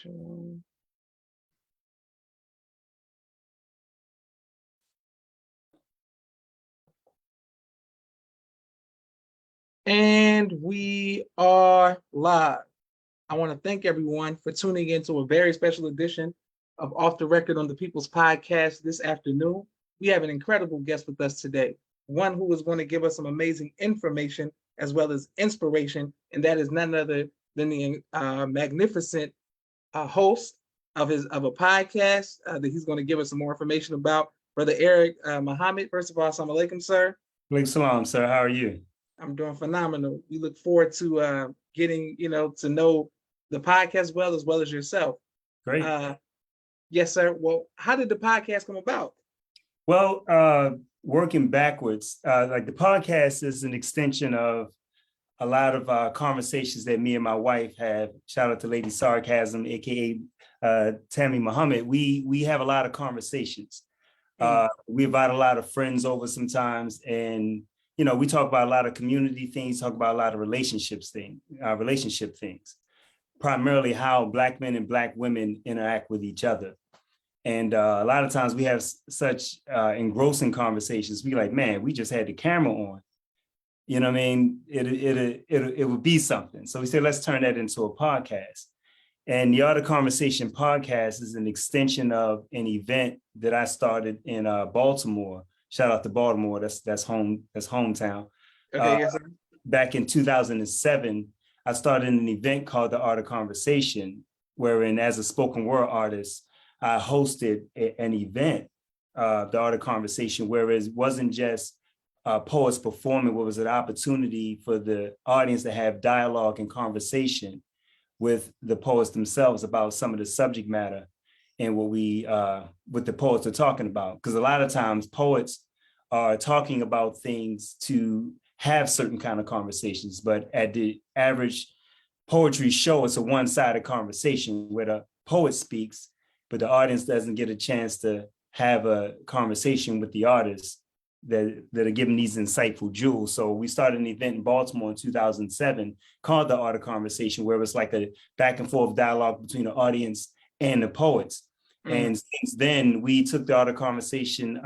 Sure. And we are live. I want to thank everyone for tuning in to a very special edition of Off the Record on the People's Podcast this afternoon. We have an incredible guest with us today, one who is going to give us some amazing information as well as inspiration, and that is none other than the magnificent host of a podcast that he's going to give us some more information about. Brother Eric Muhammad, first of all, assalamu alaikum, sir. Alaikum salam, sir. How are you? I'm doing phenomenal. We look forward to getting, to know the podcast as well as yourself. Great. Yes, sir. Well, how did the podcast come about? Well, working backwards, like the podcast is an extension of a lot of conversations that me and my wife have. Shout out to Lady Sarcasm, aka Tammy Muhammad. We have a lot of conversations. We invite a lot of friends over sometimes, and we talk about a lot of community things, talk about a lot of relationship things, primarily how Black men and Black women interact with each other. And a lot of times we have such engrossing conversations. We like, man, we just had the camera on. You know what I mean? It would be something. So we said, let's turn that into a podcast. And the Art of Conversation podcast is an extension of an event that I started in Baltimore. Shout out to Baltimore. That's hometown. Okay, yes, sir. Back in 2007, I started an event called the Art of Conversation, wherein as a spoken word artist, I hosted an event, the Art of Conversation, where it wasn't just poets performing, but it was an opportunity for the audience to have dialogue and conversation with the poets themselves about some of the subject matter and what the poets are talking about. Because a lot of times poets are talking about things to have certain kind of conversations, but at the average poetry show, it's a one-sided conversation where the poet speaks, but the audience doesn't get a chance to have a conversation with the artists that are giving these insightful jewels. So we started an event in Baltimore in 2007 called the Art of Conversation, where it was like a back and forth dialogue between the audience and the poets. And since then, we took the Art of Conversation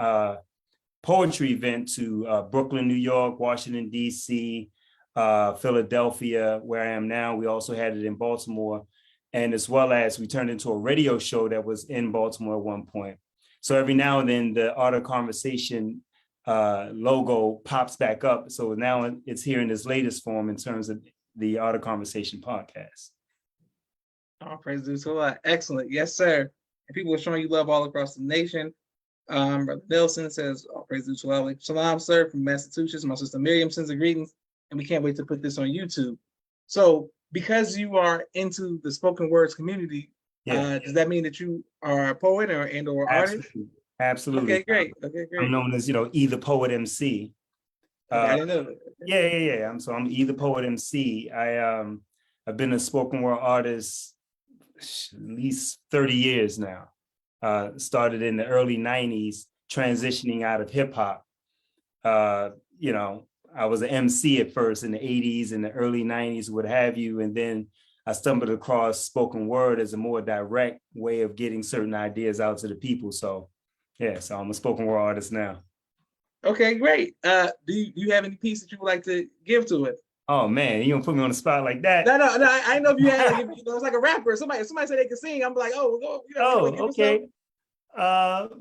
poetry event to Brooklyn, New York, Washington, D.C., Philadelphia, where I am now. We also had it in Baltimore. And as well as we turned into a radio show that was in Baltimore at one point. So every now and then the Art of Conversation logo pops back up. So now it's here in its latest form in terms of the Art of Conversation podcast. Oh, praise the Lord. Excellent. Yes, sir. And people are showing you love all across the nation. Brother Nelson says, oh, praise the Lord. Salam, sir, from Massachusetts. My sister Miriam sends the greetings, and we can't wait to put this on YouTube. So because you are into the spoken words community, does that mean that you are a poet or artist? Absolutely. Okay, great. I'm known as, Ethepoetmc. I didn't know that. Yeah. I'm Ethepoetmc. I've been a spoken word artist at least 30 years now. Started in the early 90s, transitioning out of hip hop. I was an MC at first in the 80s and the early 90s, what have you. And then I stumbled across spoken word as a more direct way of getting certain ideas out to the people. So I'm a spoken word artist now. Okay, great. Do you have any piece that you would like to give to it? Oh man, you don't put me on the spot like that. No. I know if you had, it's like a rapper. Somebody said they can sing. I'm like, okay.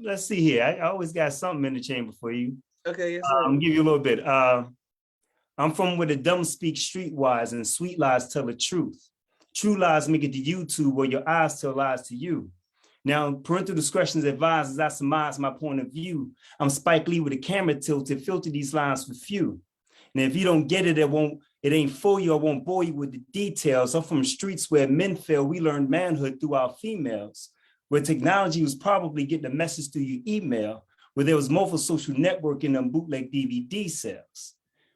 Let's see here. I always got something in the chamber for you. Okay, yes, sir. I'm gonna give you a little bit. I'm from where the dumb speak streetwise and sweet lies tell the truth. True lies make it to YouTube where your eyes tell lies to you. Now, parental discretion is advised as I surmise my point of view. I'm Spike Lee with a camera tilted, filter these lines for few. And if you don't get it, it ain't for you. I won't bore you with the details. I'm from streets where men fail. We learned manhood through our females, where technology was probably getting a message through your email, where there was more for social networking than bootleg DVD sales.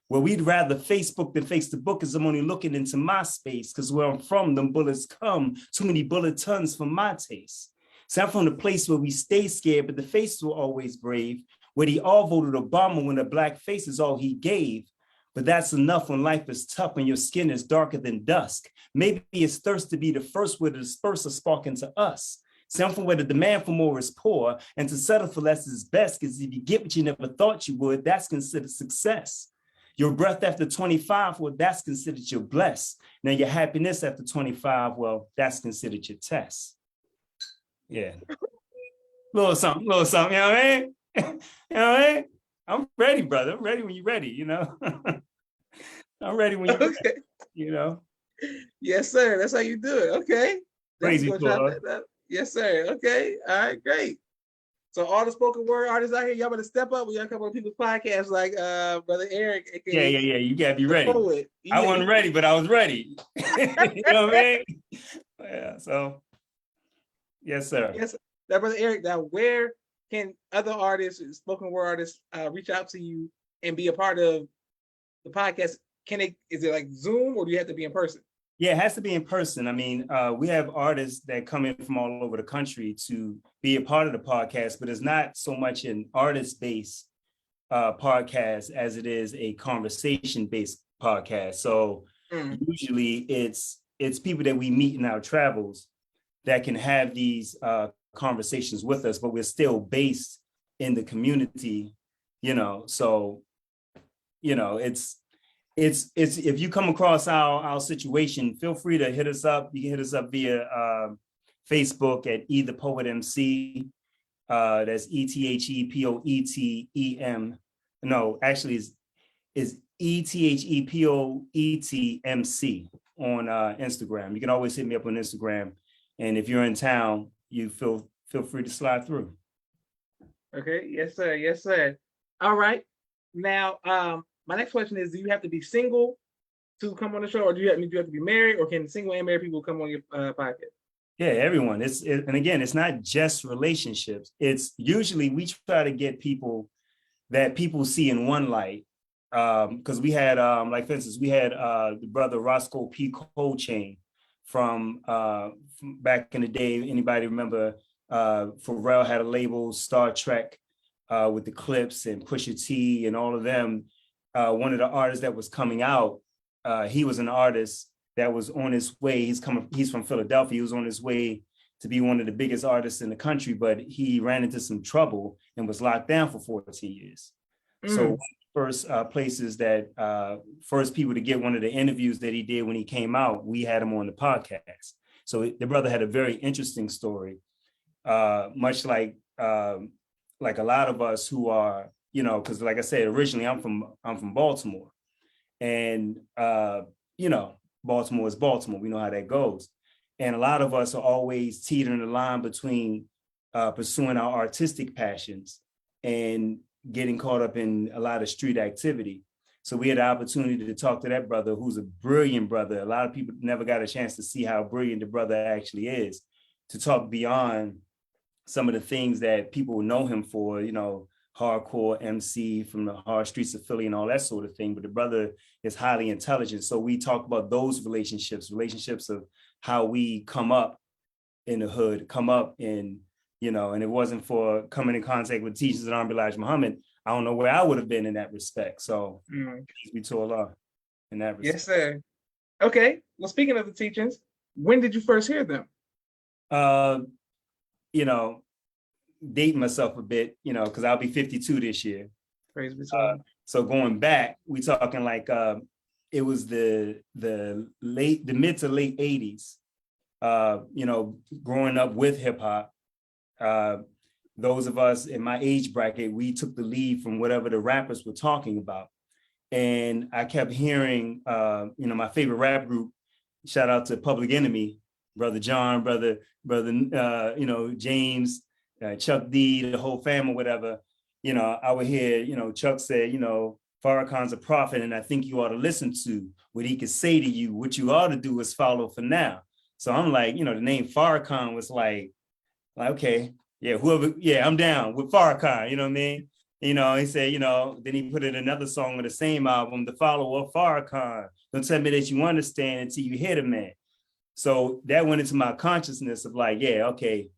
Where we'd rather Facebook than face the book, as I'm only looking into my space, because where I'm from, them bullets come, too many bullet tons for my taste. So I'm from the place where we stay scared, but the faces were always brave, where they all voted Obama when the black face is all he gave. But that's enough when life is tough and your skin is darker than dusk. Maybe it's thirst to be the first way to disperse a spark into us. Something where the demand for more is poor, and to settle for less is best, because if you get what you never thought you would, that's considered success. Your breath after 25, well, that's considered your bless. Now your happiness after 25, well, that's considered your test. Yeah. Little something, you know what I mean? You know what I mean? I'm ready, brother. I'm ready when you're ready, you know? I'm ready when you're ready, you know? Yes, sir. That's how you do it. Okay. Crazy cool. Yes, sir. Okay. All right, great. So all the spoken word artists out here, y'all better step up. We got a couple of people's podcasts like Brother Eric. AKA yeah. You gotta be ready. Poet. Yeah. I wasn't ready, but I was ready. You know what I mean? Yeah. So yes, sir. Yes, now, Brother Eric. Now, where can other artists, spoken word artists, reach out to you and be a part of the podcast? Is it like Zoom, or do you have to be in person? Yeah, it has to be in person. I mean, we have artists that come in from all over the country to be a part of the podcast, but it's not so much an artist-based podcast as it is a conversation-based podcast. So usually it's people that we meet in our travels that can have these conversations with us, but we're still based in the community, you know. So, you know, it's if you come across our situation, feel free to hit us up. You can hit us up via Facebook at Ethepoetmc. That's ETHEPOETEM. No, actually is ETHEPOETMC on Instagram. You can always hit me up on Instagram. And if you're in town, you feel free to slide through. Okay. Yes, sir. Yes, sir. All right. Now, my next question is: do you have to be single to come on the show, or do you have to be married, or can single and married people come on your podcast? Yeah, everyone. And again, it's not just relationships. It's usually we try to get people that people see in one light. Because we had, like for instance, we had the brother Roscoe P. Coltrane from back in the day. Anybody remember? Pharrell had a label, Star Trek, with the Clips and Pusha T and all of them. One of the artists that was coming out, he was an artist that was on his way. He's from Philadelphia. He was on his way to be one of the biggest artists in the country, but he ran into some trouble and was locked down for 14 years. So first places that first people to get one of the interviews that he did when he came out, we had him on the podcast. So the brother had a very interesting story, much like a lot of us who are, you know, because like I said, originally I'm from Baltimore, and you know, Baltimore is Baltimore. We know how that goes, and a lot of us are always teetering the line between pursuing our artistic passions and getting caught up in a lot of street activity. So we had the opportunity to talk to that brother, who's a brilliant brother. A lot of people never got a chance to see how brilliant the brother actually is, to talk beyond some of the things that people know him for, you know, hardcore MC from the hard streets of Philly and all that sort of thing. But the brother is highly intelligent. So we talk about those relationships of how we come up in the hood, come up in, you know, and it wasn't for coming in contact with teachers at Elijah Muhammad, I don't know where I would have been in that respect. So we to Allah in that respect. Yes, sir. Okay. Well, speaking of the teachings, when did you first hear them? You know, dating myself a bit, you know, because I'll be 52 this year. Praise be to God. So going back, we talking like it was the mid to late 80s. You know, growing up with hip hop. Those of us in my age bracket, we took the lead from whatever the rappers were talking about. And I kept hearing, you know, my favorite rap group, shout out to Public Enemy, Brother John, brother, you know, James, Chuck D, the whole fam or whatever. You know, I would hear, you know, Chuck say, you know, Farrakhan's a prophet, and I think you ought to listen to what he could say to you. What you ought to do is follow for now. So I'm like, you know, the name Farrakhan was like, okay, yeah, I'm down with Farrakhan, you know what I mean? You know, he said, you know, then he put in another song on the same album, The Follower of Farrakhan. Don't tell me that you understand until you hear the man. So that went into my consciousness of like, yeah, okay,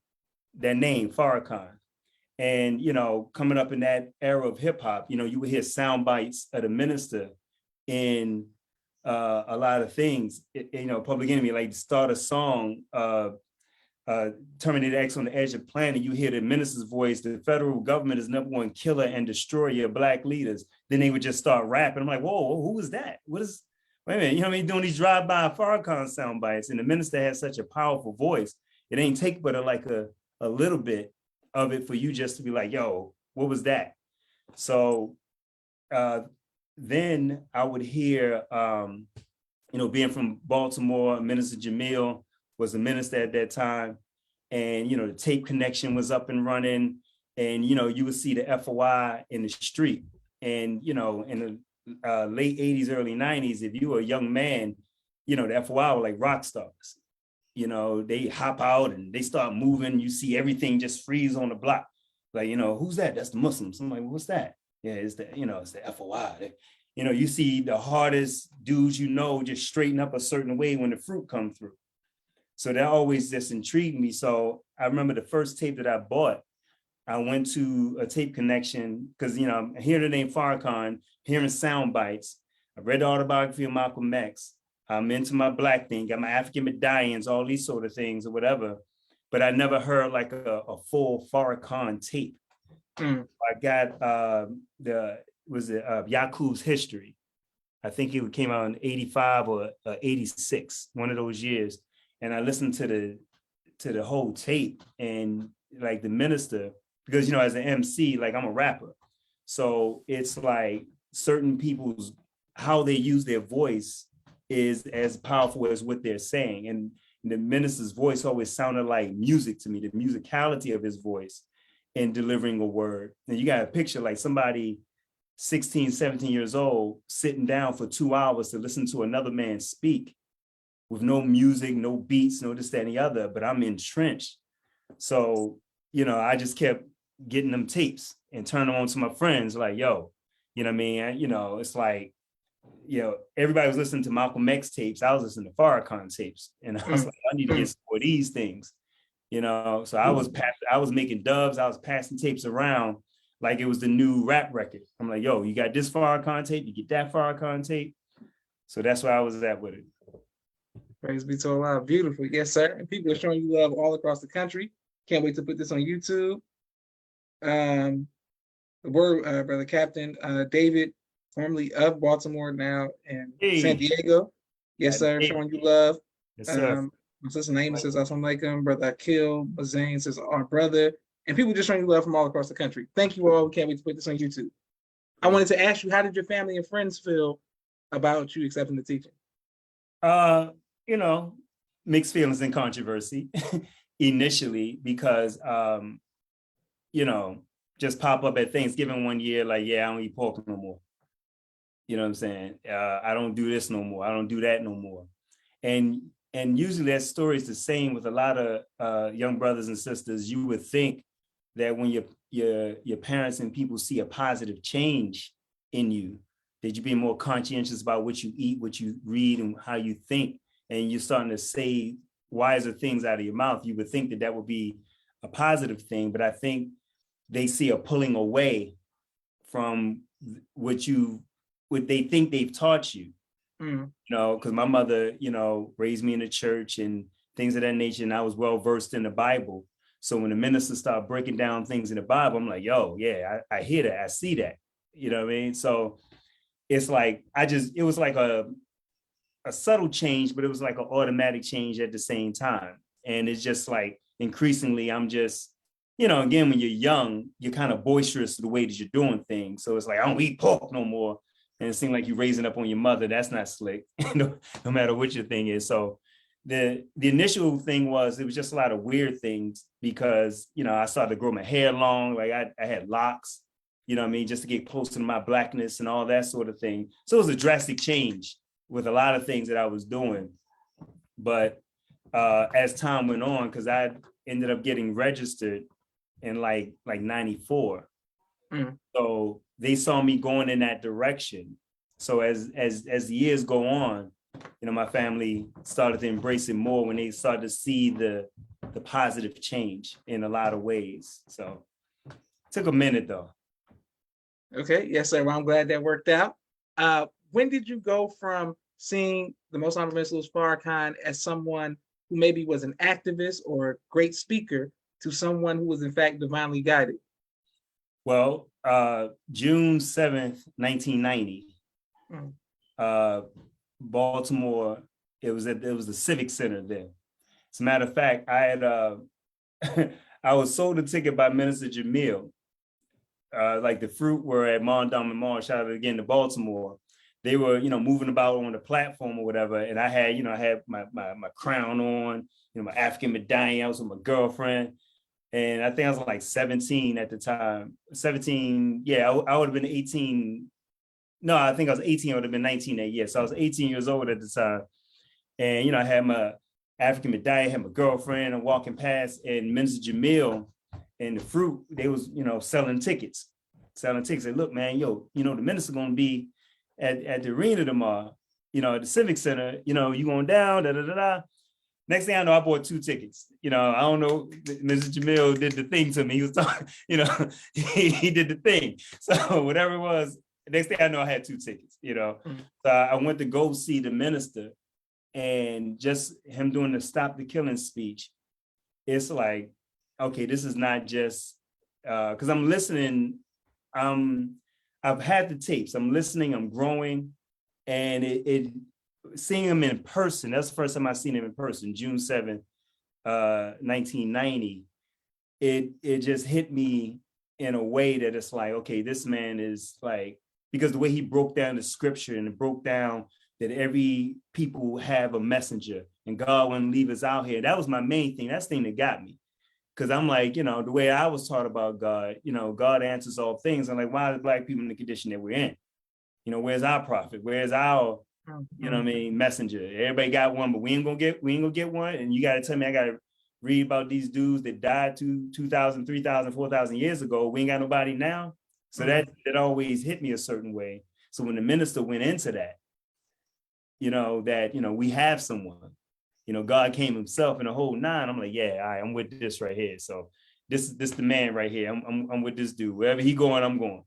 that name, Farrakhan. And, you know, coming up in that era of hip hop, you know, you would hear sound bites of the minister in a lot of things. Public Enemy, like start a song, Terminator X on the Edge of the Planet, you hear the minister's voice, the federal government is number one killer and destroyer of Black leaders. Then they would just start rapping. I'm like, whoa, who is that? Wait a minute, doing these drive-by Farrakhan sound bites, and the minister has such a powerful voice. It ain't take but a little bit of it for you just to be like, yo, what was that? So then I would hear, being from Baltimore, Minister Jamil was a minister at that time. And, the tape connection was up and running. And, you would see the FOI in the street. And, in the late 80s, early 90s, if you were a young man, the FOI were like rock stars. They hop out and they start moving. You see everything just freeze on the block. Like, who's that? That's the Muslims. I'm like, what's that? Yeah, it's the FOI. You see the hardest dudes, just straighten up a certain way when the fruit come through. So that always just intrigued me. So I remember the first tape that I bought, I went to a tape connection because, I'm hearing the name Farrakhan, hearing sound bites. I read the autobiography of Malcolm X. I'm into my Black thing, got my African medallions, all these sort of things or whatever. But I never heard like a full Farrakhan tape. I got Yaqub's History. I think it came out in 85 or 86, one of those years. And I listened to the whole tape, and like the minister, because, as an MC, like I'm a rapper. So it's like certain people's, how they use their voice is as powerful as what they're saying. And the minister's voice always sounded like music to me, the musicality of his voice in delivering a word. And you got a picture like somebody 16, 17 years old, sitting down for 2 hours to listen to another man speak with no music, no beats, no this, that, and the other, but I'm entrenched. So, I just kept getting them tapes and turning them on to my friends like, yo, it's like, everybody was listening to Malcolm X tapes. I was listening to Farrakhan tapes. And I was like, I need to get some more of these things, So I was making dubs. I was passing tapes around like it was the new rap record. I'm like, yo, you got this Farrakhan tape, you get that Farrakhan tape. So that's where I was at with it. Praise be to Allah. Beautiful. Yes, sir. And people are showing you love all across the country. Can't wait to put this on YouTube. The word, Brother Captain David, formerly of Baltimore, now in San Diego. Yes, sir. Showing you love. Yes, sir. My sister Naima says, Assalamu alaikum. Brother Akil Mazain says, our brother. And people just showing you love from all across the country. Thank you all. We can't wait to put this on YouTube. I wanted to ask you, how did your family and friends feel about you accepting the teaching? Mixed feelings and controversy initially because, just pop up at Thanksgiving one year, like, yeah, I don't eat pork no more. You know what I'm saying? I don't do this no more. I don't do that no more. And usually that story is the same with a lot of young brothers and sisters. You would think that when your parents and people see a positive change in you, that you be more conscientious about what you eat, what you read, and how you think, and you're starting to say wiser things out of your mouth, you would think that would be a positive thing. But I think they see a pulling away from what they think they've taught you. Because my mother, raised me in the church and things of that nature, and I was well versed in the Bible. So when the minister started breaking down things in the Bible, I'm like, yo, yeah, I hear that, I see that. You know what I mean? So it's like it was like a subtle change, but it was like an automatic change at the same time. And it's just like increasingly, I'm just, again, when you're young, you're kind of boisterous the way that you're doing things. So it's like, I don't eat pork no more. And it seemed like you're raising up on your mother. That's not slick, no matter what your thing is. So the initial thing was, it was just a lot of weird things because, I started to grow my hair long. Like I had locks, just to get closer to my Blackness and all that sort of thing. So it was a drastic change with a lot of things that I was doing. But as time went on, because I ended up getting registered in like 94. So they saw me going in that direction. So as the years go on, my family started to embrace it more when they started to see the positive change in a lot of ways. So it took a minute though. Okay, yes, sir. Well, I'm glad that worked out. when did you go from seeing the Most Honorable Minister Louis Farrakhan as someone who maybe was an activist or a great speaker to someone who was in fact divinely guided? Well, June 7th, 1990, Baltimore, it was the Civic Center there. As a matter of fact, I had I was sold a ticket by Minister Jamil. Like the Fruit were at Mondam and Mall, shout out again to Baltimore. They were, moving about on the platform or whatever. And I had my crown on, my African medallion. I was with my girlfriend. And I think I was like 17 at the time. 17, yeah, I would have been 18. No, I think I was 18, I would have been 19 that year. So I was 18 years old at the time. And, I had my African medallion, had my girlfriend, and walking past, and Minister Jamil and the Fruit, they was, selling tickets. Say, look, man, the minister gonna be at the arena tomorrow, at the Civic Center, you going down, da da da da. Next thing I know, I bought 2 tickets. I don't know, Mr. Jamil did the thing to me. He was talking, he did the thing. So whatever it was, next thing I know, I had 2 tickets, Mm-hmm. So I went to go see the minister, and just him doing the Stop the Killing speech. It's like, okay, this is not just, because I'm listening, I've had the tapes, I'm listening, I'm growing, and seeing him in person, that's the first time I've seen him in person, June 7th, 1990, it just hit me in a way that it's like, okay, this man is like, because the way he broke down the scripture and it broke down that every people have a messenger and God wouldn't leave us out here. That was my main thing. That's the thing that got me. Because I'm like, the way I was taught about God, God answers all things. I'm like, why are Black people in the condition that we're in? Where's our prophet? Where's our, messenger? Everybody got one, but we ain't gonna get one. And you got to tell me, I got to read about these dudes that died 2,000, 3,000, 4,000 years ago. We ain't got nobody now. So that always hit me a certain way. So when the minister went into that, we have someone, God came himself in a whole 9. I'm like, yeah, all right, I'm with this right here. So this the man right here. I'm with this dude. Wherever he going, I'm going.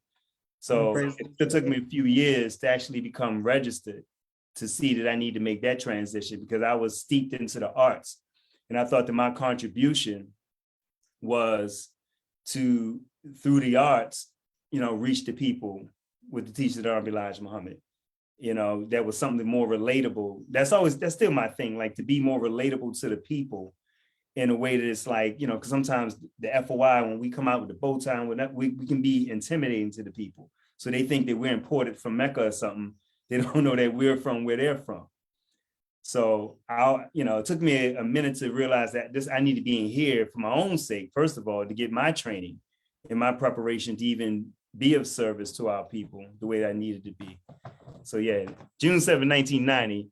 So it took me a few years to actually become registered to see that I need to make that transition, because I was steeped into the arts. And I thought that my contribution was to, through the arts, reach the people with the teachings of the Honorable Elijah Muhammad. That was something more relatable. That's still my thing, like to be more relatable to the people in a way that it's like, because sometimes the FOI, when we come out with the bow tie, we can be intimidating to the people. So they think that we're imported from Mecca or something. They don't know that we're from where they're from. So it took me a minute to realize that I need to be in here for my own sake, first of all, to get my training and my preparation to even be of service to our people the way that I needed to be. So yeah, June 7, 1990,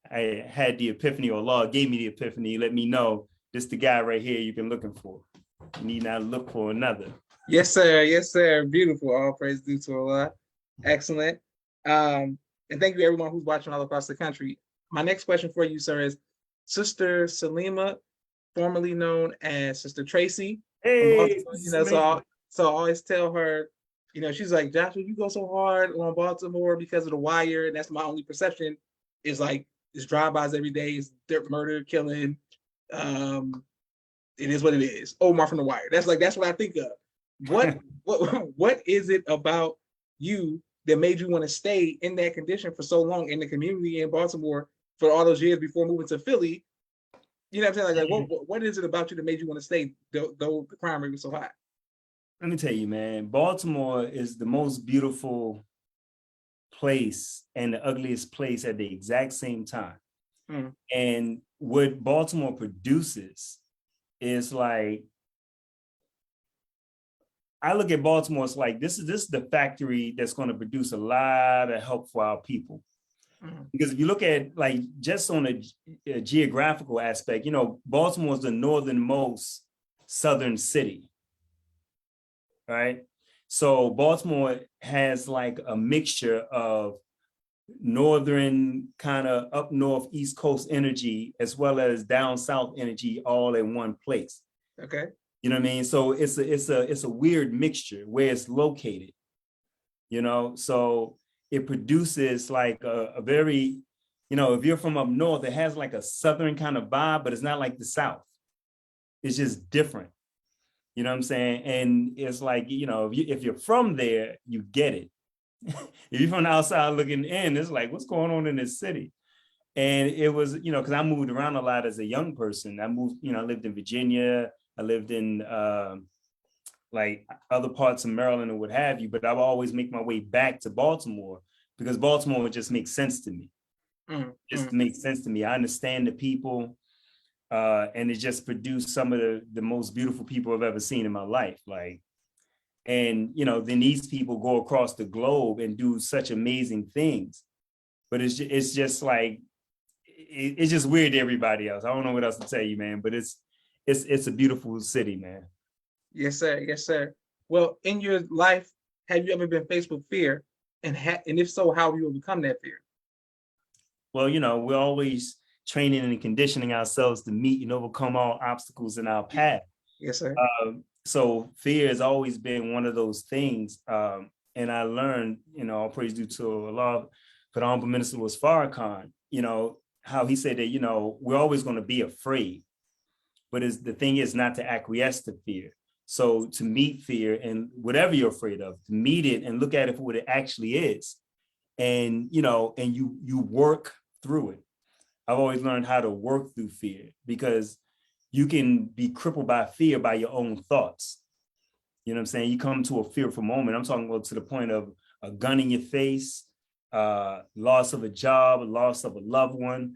I had the epiphany, or Allah gave me the epiphany, let me know this the guy right here you've been looking for. You need not look for another. Yes, sir. Yes, sir. Beautiful. All praise due to Allah. Excellent. And thank you everyone who's watching all across the country. My next question for you, sir, is Sister Salima, formerly known as Sister Tracy. Hey, so I always tell her, she's like, Joshua, you go so hard on Baltimore because of The Wire, and that's my only perception is like it's drive-bys every day, it's murder, killing. It is what it is. Omar from The Wire. That's what I think of. What is it about you that made you want to stay in that condition for so long in the community in Baltimore for all those years before moving to Philly? You know what I'm saying? Like what is it about you that made you want to stay though the crime rate was so high? Let me tell you, man, Baltimore is the most beautiful place and the ugliest place at the exact same time. And what Baltimore produces is like, I look at Baltimore, it's like, this is the factory that's going to produce a lot of help for our people. Because if you look at like just on a geographical aspect, Baltimore is the northernmost southern city, right? So Baltimore has like a mixture of northern kind of up north East Coast energy as well as down south energy all in one place. Okay. You know what I mean? So it's a weird mixture where it's located. So it produces like a very, if you're from up north, it has like a Southern kind of vibe, but it's not like the South. It's just different. You know what I'm saying? And it's like, if you're from there, you get it. If you're from the outside looking in, it's like, what's going on in this city? And it was, because I moved around a lot as a young person. I moved, I lived in Virginia. I lived in like other parts of Maryland or what have you, but I would always make my way back to Baltimore because Baltimore would just make sense to me. Just makes sense to me. I understand the people, and it just produced some of the most beautiful people I've ever seen in my life. Like, and then these people go across the globe and do such amazing things, but it's just like it's just weird to everybody else. I don't know what else to tell you, man, but it's a beautiful city, man. Yes, sir. Yes, sir. Well, in your life, have you ever been faced with fear? And if so, how have you overcome that fear? Well, we're always training and conditioning ourselves to meet and overcome all obstacles in our path. Yes, sir. So fear has always been one of those things. And I learned, all praise due to Allah, for the Honorable Minister was Farrakhan, how he said that, we're always going to be afraid. But the thing is not to acquiesce to fear. So to meet fear and whatever you're afraid of, to meet it and look at it for what it actually is. And, and you work through it. I've always learned how to work through fear because you can be crippled by fear by your own thoughts. You know what I'm saying? You come to a fearful moment. I'm talking about to the point of a gun in your face, loss of a job, loss of a loved one.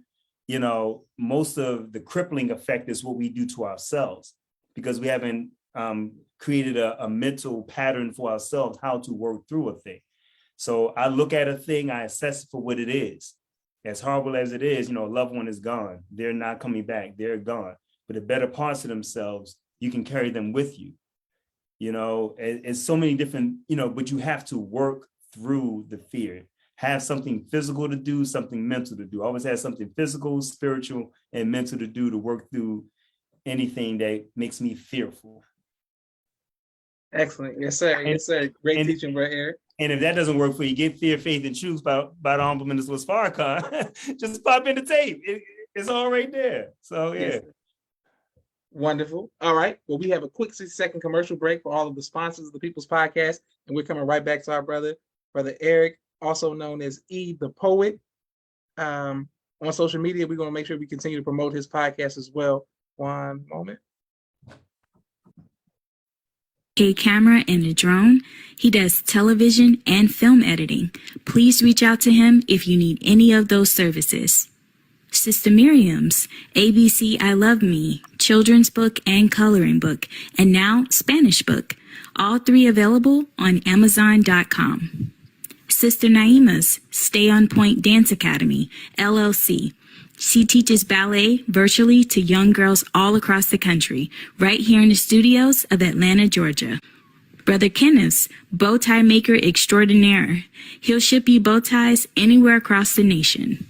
Most of the crippling effect is what we do to ourselves because we haven't created a mental pattern for ourselves how to work through a thing. So I look at a thing, I assess it for what it is. As horrible as it is, a loved one is gone. They're not coming back. They're gone. But the better parts of themselves, you can carry them with you. It's so many different, but you have to work through the fear. Have something physical to do, something mental to do. Always have something physical, spiritual, and mental to do to work through anything that makes me fearful. Excellent. Yes, sir. Yes, sir. Great teaching, bro, Eric. And if that doesn't work for you, get Fear, Faith, and Truth by the Honorable Minister Farrakhan. Just pop in the tape. It's all right there. So, yeah. Yes. Wonderful. All right. Well, we have a quick 60-second commercial break for all of the sponsors of the People's Podcast. And we're coming right back to our brother Eric, also known as E the Poet. On social media, we're going to make sure we continue to promote his podcast as well. One moment. A camera and a drone. He does television and film editing. Please reach out to him if you need any of those services. Sister Miriam's ABC I Love Me, children's book and coloring book, and now Spanish book. All three available on Amazon.com. Sister Naima's Stay on Point Dance Academy, LLC. She teaches ballet virtually to young girls all across the country, right here in the studios of Atlanta, Georgia. Brother Kenneth's Bow Tie Maker Extraordinaire. He'll ship you bow ties anywhere across the nation.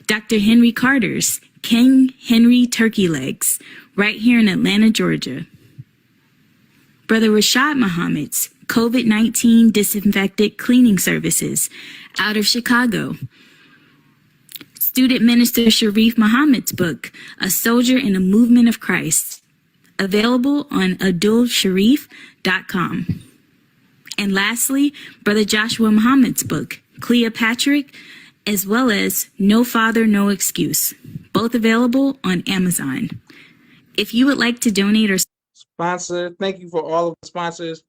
Dr. Henry Carter's King Henry Turkey Legs, right here in Atlanta, Georgia. Brother Rashad Muhammad's COVID-19 Disinfected Cleaning Services, out of Chicago. Student Minister Sharif Muhammad's book, A Soldier in the Movement of Christ, available on adulsharif.com. And lastly, Brother Joshua Muhammad's book, Cleopatra, as well as No Father, No Excuse, both available on Amazon. If you would like to donate or sponsor, thank you for all of the sponsors.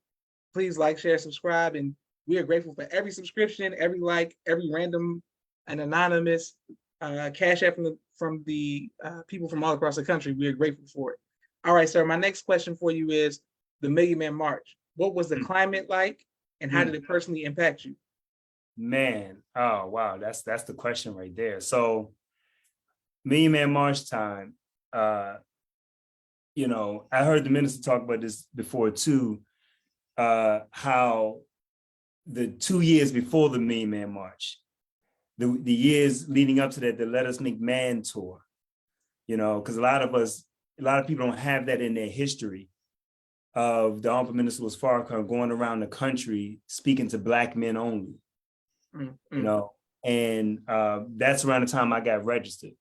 Please like, share, subscribe, and we are grateful for every subscription, every like, every random and anonymous cash app from the people from all across the country. We are grateful for it. All right, sir. My next question for you is the Million Man March. What was the climate like, and how did it personally impact you? Man, oh wow, that's the question right there. So, Million Man March time. I heard the minister talk about this before too. How the 2 years before the Million Man March, the years leading up to that, the Let Us Make Man tour, because a lot of people don't have that in their history of the Honorable Minister Farrakhan going around the country speaking to Black men only. you know, and that's around the time I got registered.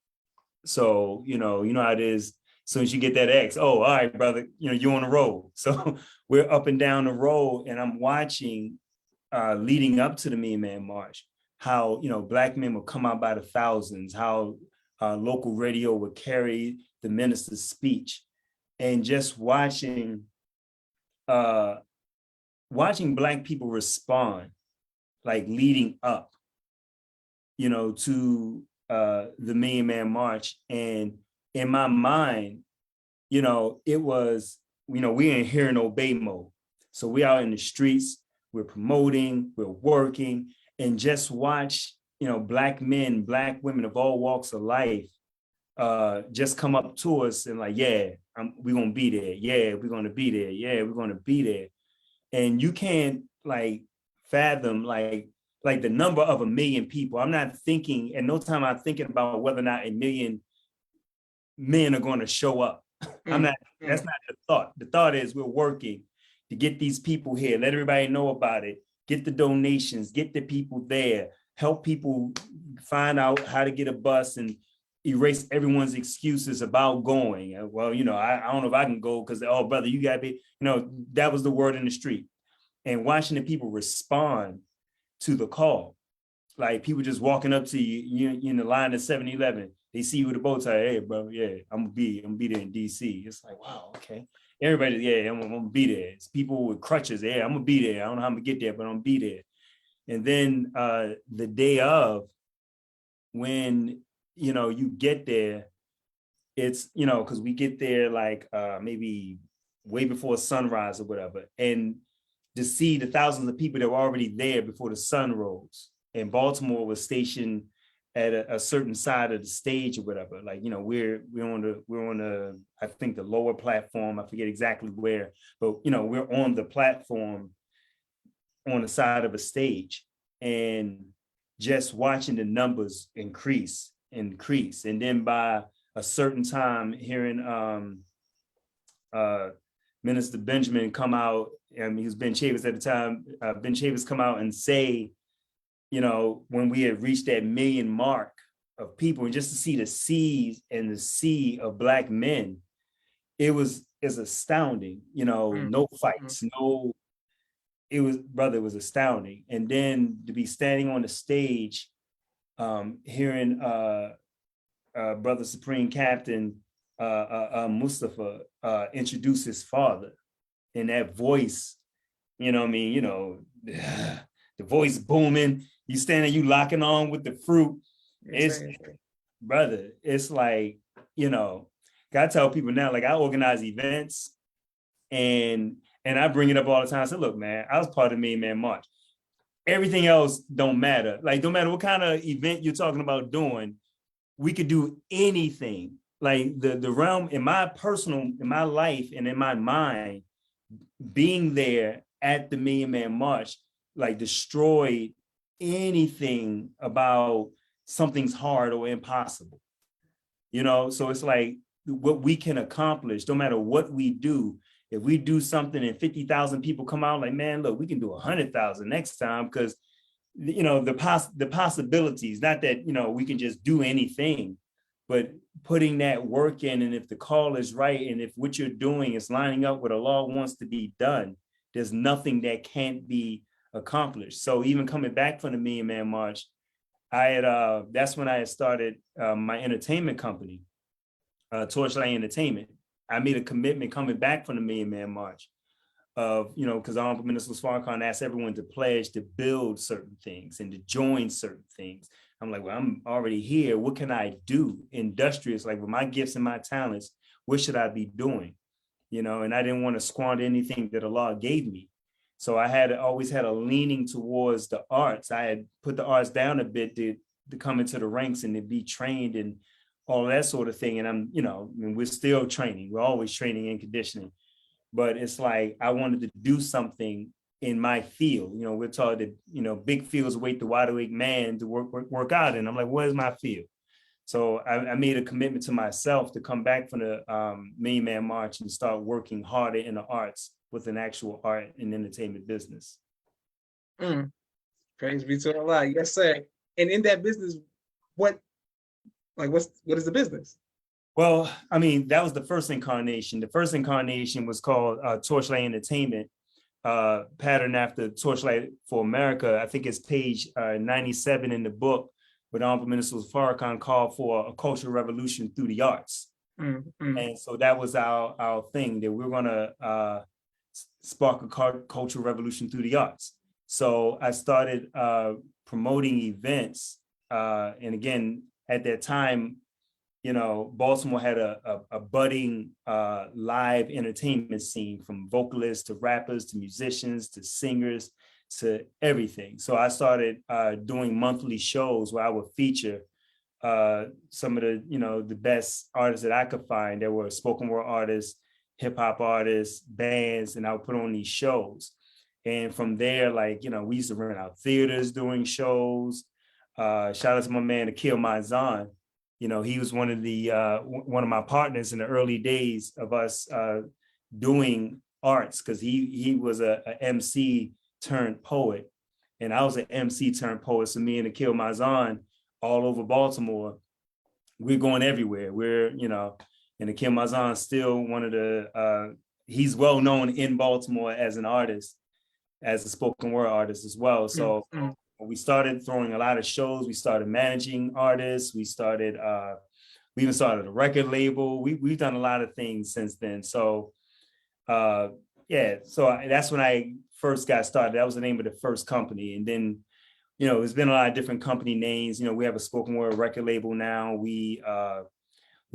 So, you know how it is. As soon as you get that X, oh, all right, brother, you're on the road. So we're up and down the road, and I'm watching leading up to the Million Man March, how, Black men would come out by the thousands, how local radio would carry the minister's speech, and just watching Black people respond, like leading up, to the Million Man March. And in my mind, it was, we're in hear and obey mode. So we out in the streets, we're promoting, we're working, and just watch, Black men, Black women of all walks of life just come up to us and like, yeah, we're going to be there. Yeah, we're going to be there. Yeah, we're going to be there. And you can't like fathom like the number of 1 million people. I'm not thinking, at no time I'm thinking about whether or not 1 million men are going to show up. That's not the thought. The thought is we're working to get these people here, let everybody know about it, get the donations, get the people there, help people find out how to get a bus and erase everyone's excuses about going. Well, I don't know if I can go because, oh, brother, you got to be, that was the word in the street. And watching the people respond to the call, like people just walking up to you, you in the line at 7-Eleven, they see you with a bow tie. Hey, bro, yeah, I'm gonna be there in DC. It's like, wow, okay. Everybody, yeah, I'm gonna be there. It's people with crutches. Yeah, I'm gonna be there. I don't know how I'm gonna get there, but I'm gonna be there. And then the day of, when you get there, it's because we get there like maybe way before sunrise or whatever, and to see the thousands of people that were already there before the sun rose. And Baltimore was stationed at a certain side of the stage or whatever. Like, we're on the I think the lower platform. I forget exactly where, but we're on the platform on the side of a stage, and just watching the numbers increase. And then by a certain time, hearing Minister Benjamin come out, he was Ben Chavis at the time, Ben Chavis come out and say, when we had reached that 1 million mark of people, and just to see the seas and the sea of Black men, it's astounding. No fights, it was astounding. And then to be standing on the stage, hearing Brother Supreme Captain Mustafa introduce his father, and that voice, the voice booming, you standing, you locking on with the fruit. Brother, it's like, gotta tell people now, like I organize events, and I bring it up all the time. I said, look, man, I was part of Million Man March. Everything else don't matter. Like, no matter what kind of event you're talking about doing, we could do anything. Like the realm in my life and in my mind, being there at the Million Man March, like destroyed anything about something's hard or impossible. So it's like what we can accomplish, no matter what we do. If we do something and 50,000 people come out, like, man, look, we can do 100,000 next time, because the possibilities, not that we can just do anything, but putting that work in. And if the call is right, and if what you're doing is lining up what Allah wants to be done, there's nothing that can't be accomplished. So even coming back from the Million Man March, that's when I had started my entertainment company, Torchlight Entertainment. I made a commitment coming back from the Million Man March of, because Honorable Minister Farrakhan asked everyone to pledge to build certain things and to join certain things. I'm like, well, I'm already here. What can I do? Industrious, like with my gifts and my talents, what should I be doing? And I didn't want to squander anything that Allah gave me. So I always had a leaning towards the arts. I had put the arts down a bit to come into the ranks and to be trained and all that sort of thing. And we're still training. We're always training and conditioning. But it's like I wanted to do something in my field. We're taught that, big fields wait the wide-awake man to work out. And I'm like, what is my field? So I made a commitment to myself to come back from the Million Man March and start working harder in the arts with an actual art and entertainment business. Praise be to Allah. Yes, sir. And in that business, what what is the business? Well, I mean, that was the first incarnation. The first incarnation was called Torchlight Entertainment, patterned after Torchlight for America. I think it's page 97 in the book, where the Honorable Minister Farrakhan called for a cultural revolution through the arts. And so that was our thing, that we're going to spark a cultural revolution through the arts. So I started promoting events. And again, at that time, you know, Baltimore had a budding live entertainment scene, from vocalists to rappers to musicians to singers to everything. So I started doing monthly shows where I would feature some of the, you know, the best artists that I could find. There were spoken word artists, hip hop artists, bands, and I would put on these shows. And from there, like, you know, we used to rent out theaters doing shows. Shout out to my man, Akil Maizan. You know, he was one of my partners in the early days of us doing arts, because he was a MC turned poet, and I was an MC turned poet. So me and Akil Maizan, all over Baltimore, we're going everywhere. We're, you know, and Akil Maizan still one of the he's well known in Baltimore as an artist, as a spoken word artist as well. So we started throwing a lot of shows. We started managing artists. We even started a record label. We've done a lot of things since then. So yeah, so that's when I first got started. That was the name of the first company. And then, you know, there's been a lot of different company names. You know, we have a spoken word record label now. We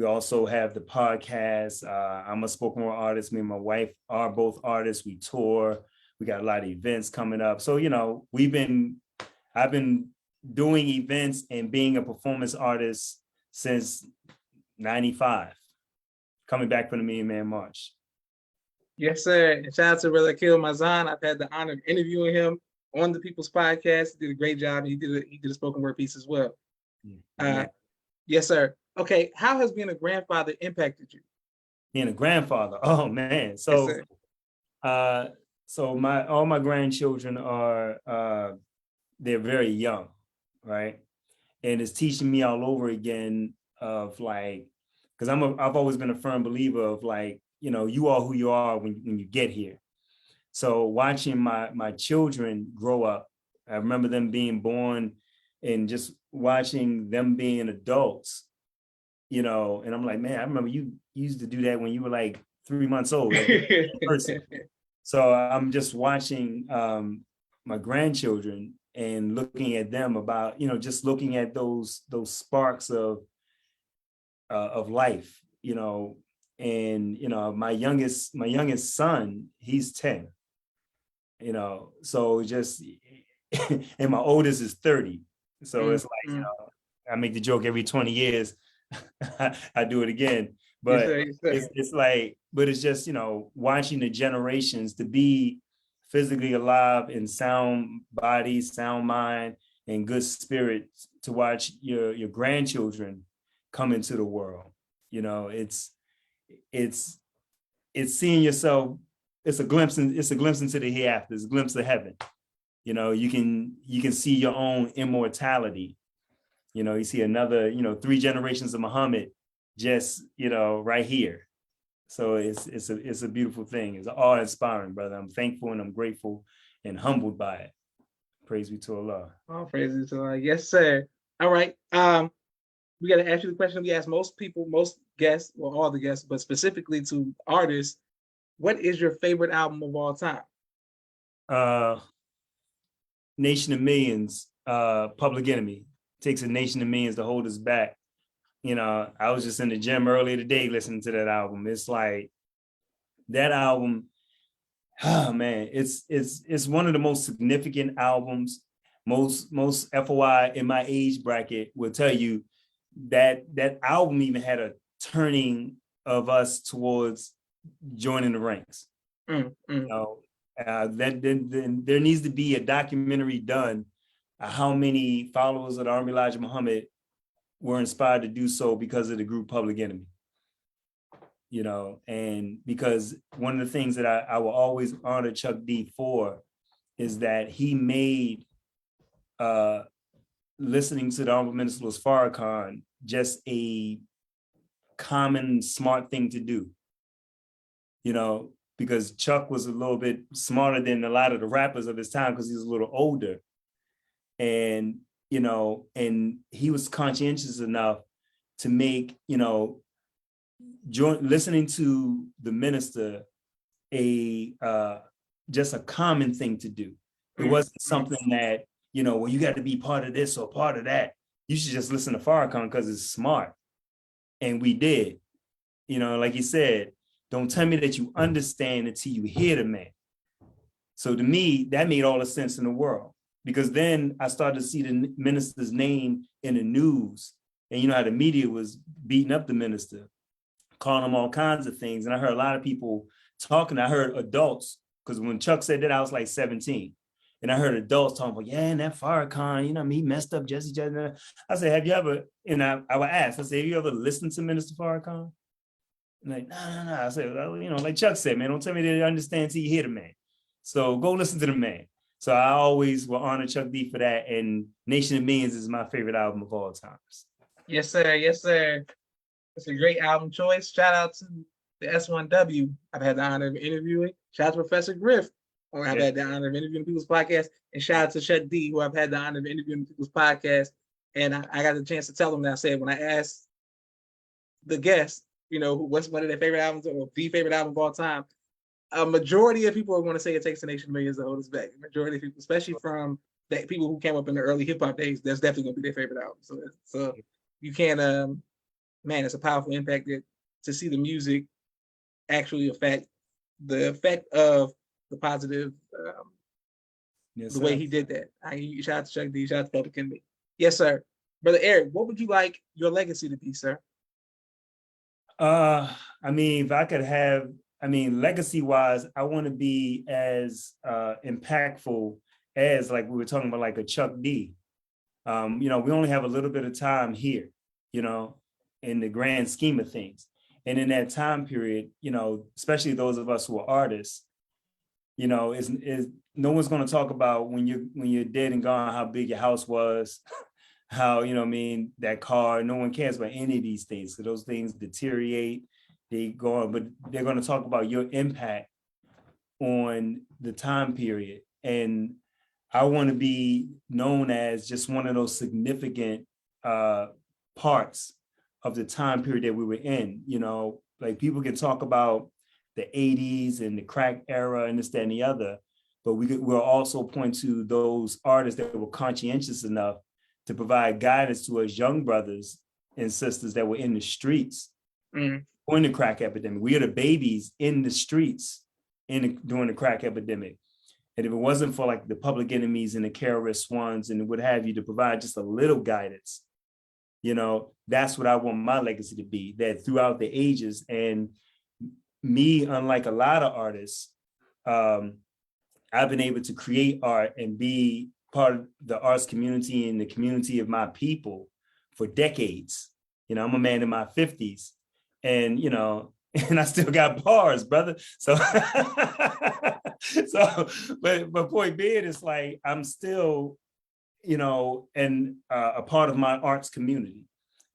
also have the podcast. I'm a spoken word artist. Me and my wife are both artists. We tour. We got a lot of events coming up. So, you know, I've been doing events and being a performance artist since 95, coming back from the Million Man March. Yes, sir. And shout out to Brother Akil Maizan. I've had the honor of interviewing him on the People's Podcast. He did a great job. He did a spoken word piece as well. Yeah. Yes, sir. Okay, how has being a grandfather impacted you? Being a grandfather, oh man. So, Yes, all my grandchildren are they're very young, right? And it's teaching me all over again of like, because I've always been a firm believer of like, you know, you are who you are when you get here. So watching my children grow up, I remember them being born and just watching them being adults, you know, and I'm like, man, I remember you used to do that when you were like 3 months old. Like, person. So I'm just watching my grandchildren and looking at them about, you know, just looking at those sparks of life, you know. And, you know, my youngest son, he's 10, you know, so just, and my oldest is 30. So it's like, you know, I make the joke every 20 years, I do it again. But yes, sir. it's like, but it's just, you know, watching the generations to be physically alive in sound body, sound mind, and good spirit, to watch your grandchildren come into the world. You know, it's seeing yourself. It's a glimpse into the hereafter. It's a glimpse of heaven. You know, you can see your own immortality. You know, you see another, you know, 3 generations of Muhammad just, you know, right here. So it's a beautiful thing. It's awe-inspiring, brother. I'm thankful and I'm grateful and humbled by it. Praise be to Allah. Oh, praise be to Allah. Yes, sir. All right. We got to ask you the question we ask most people, most guests, well, all the guests, but specifically to artists. What is your favorite album of all time? Nation of Millions, Public Enemy. Takes a nation of millions to hold us back. You know, I was just in the gym earlier today listening to that album. It's like that album, oh man, it's one of the most significant albums. Most FOI in my age bracket will tell you that album even had a turning of us towards joining the ranks. You know, there needs to be a documentary done how many followers of the Honorable Elijah Muhammad were inspired to do so because of the group Public Enemy. You know, and because one of the things that I will always honor Chuck D for is that he made listening to the Honorable Minister Louis Farrakhan just a common smart thing to do, because Chuck was a little bit smarter than a lot of the rappers of his time because he was a little older. And, and he was conscientious enough to make, listening to the minister just a common thing to do. It wasn't something that, well, you got to be part of this or part of that. You should just listen to Farrakhan because it's smart. And we did, like you said, don't tell me that you understand until you hear the man. So to me, that made all the sense in the world, because then I started to see the minister's name in the news, and you know how the media was beating up the minister, calling him all kinds of things. And I heard a lot of people talking. I heard adults, because when Chuck said that, I was like 17. And I heard adults talking about, yeah, and that Farrakhan, he messed up Jesse. I said, have you ever, and I would ask, I said, have you ever listened to Minister Farrakhan? And like, no. I said, well, like Chuck said, man, don't tell me that you understand till you hear the man. So go listen to the man. So I always will honor Chuck D for that. And Nation of Millions is my favorite album of all times. Yes, sir. Yes, sir. It's a great album choice. Shout out to the S1W. I've had the honor of interviewing. Shout out to Professor Griff, who I've had the honor of interviewing People's Podcast. And shout out to Chuck D, who I've had the honor of interviewing People's Podcast. And I got the chance to tell them that I said, when I asked the guest, what's one of their favorite albums or the favorite album of all time, a majority of people are going to say It Takes a Nation of Millions to Hold Us Back. A majority of people, especially from people who came up in the early hip hop days, that's definitely going to be their favorite album. So you can't, man, it's a powerful impact to see the music actually affect the effect of the positive, the way he did that. Shout out to Chuck D, shout out to Public Enemy. Yes, sir. Brother Eric, what would you like your legacy to be, sir? If I could have, legacy wise, I want to be as impactful as, like we were talking about, like a Chuck D. We only have a little bit of time here, in the grand scheme of things. And in that time period, especially those of us who are artists, is no one's going to talk about when you're dead and gone, how big your house was, how, that car. No one cares about any of these things. So those things deteriorate, they go on, but they're going to talk about your impact on the time period. And I want to be known as just one of those significant parts of the time period that we were in. Like people can talk about the 80s and the crack era and this, that, and the other, but we'll also point to those artists that were conscientious enough to provide guidance to us young brothers and sisters that were in the streets during the crack epidemic. We are the babies in the streets during the crack epidemic. And if it wasn't for like the Public Enemies and the KRS-Ones and what have you to provide just a little guidance, that's what I want my legacy to be, that throughout the ages. And me, unlike a lot of artists, I've been able to create art and be part of the arts community and the community of my people for decades. I'm a man in my 50s and, and I still got bars, brother. So, but point being, it's like, I'm still, and a part of my arts community.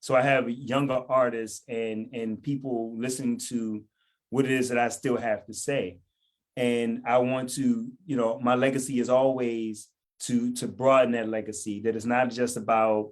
So I have younger artists and people listening to what it is that I still have to say. And I want to, my legacy is always to broaden that legacy, that it's not just about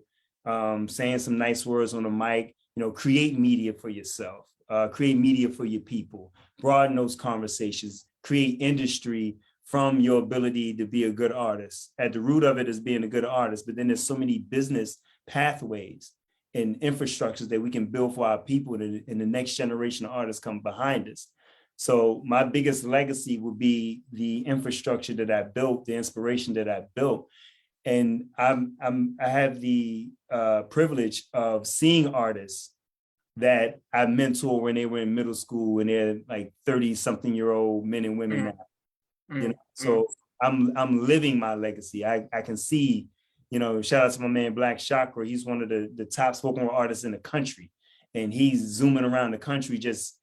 saying some nice words on the mic, create media for yourself, create media for your people, broaden those conversations, create industry from your ability to be a good artist. At the root of it is being a good artist, but then there's so many business pathways and infrastructures that we can build for our people and the next generation of artists come behind us. So my biggest legacy would be the infrastructure that I built, the inspiration that I built. And I have the privilege of seeing artists that I mentor when they were in middle school and they're like 30-something-year-old men and women now. So I'm living my legacy. I can see, shout out to my man Black Chakra. He's one of the top spoken word artists in the country, and he's zooming around the country just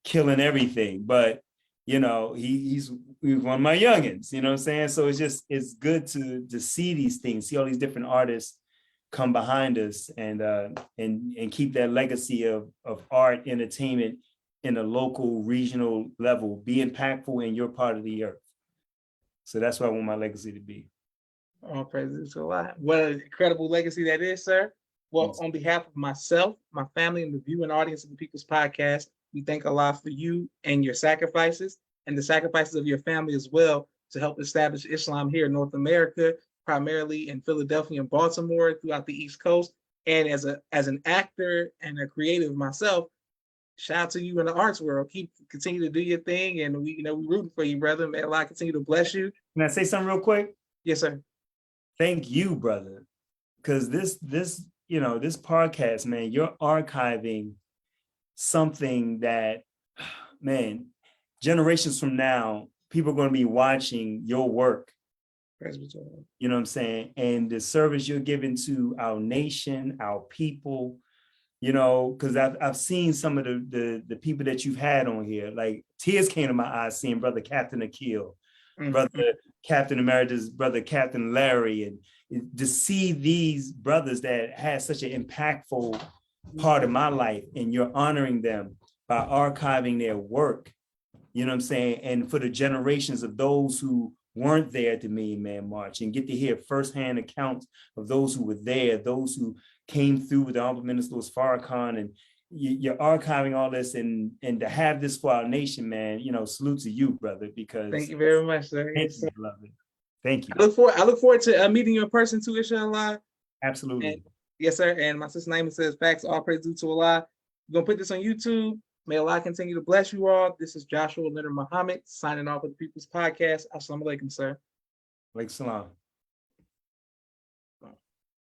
killing everything. But you know, he's one of my youngins, you know what I'm saying? So it's good to see these things, see all these different artists come behind us and keep that legacy of art, entertainment in a local, regional level, be impactful in your part of the earth. So that's what I want my legacy to be. Oh, praise to Allah. What an incredible legacy that is, sir. Well, Thanks. on behalf of myself, my family, and the viewing audience of the People's Podcast, we thank Allah for you and your sacrifices and the sacrifices of your family as well to help establish Islam here in North America, primarily in Philadelphia and Baltimore, throughout the East Coast. And as an actor and a creative myself, shout out to you in the arts world. Continue to do your thing, and we rooting for you, brother. May Allah continue to bless you. Can I say something real quick? Yes, sir. Thank you, brother, because this podcast, man, you're archiving something that, man, generations from now, people are going to be watching your work. You know what I'm saying? And the service you're giving to our nation, our people, you know, because I've seen some of the people that you've had on here, like tears came to my eyes seeing Brother Captain Akil, Brother Captain Emeritus, Brother Captain Larry, and to see these brothers that had such an impactful part of my life, and you're honoring them by archiving their work, you know what I'm saying? And for the generations of those who weren't there at the Million Man March, and get to hear firsthand accounts of those who were there, those who came through with the Honorable Minister Louis Farrakhan, and you're archiving all this, and to have this for our nation, man, you know, salute to you, brother, because thank you very much, sir. Thank you, beloved. Thank you. I look forward to meeting you in person too, inshallah. Absolutely. And, yes, sir. And my sister Naima says, facts, all praise due to Allah. We're gonna put this on YouTube. May Allah continue to bless you all. This is Joshua Leonard Muhammad signing off with the People's Podcast. Assalamu alaikum, sir. Alaikum salam.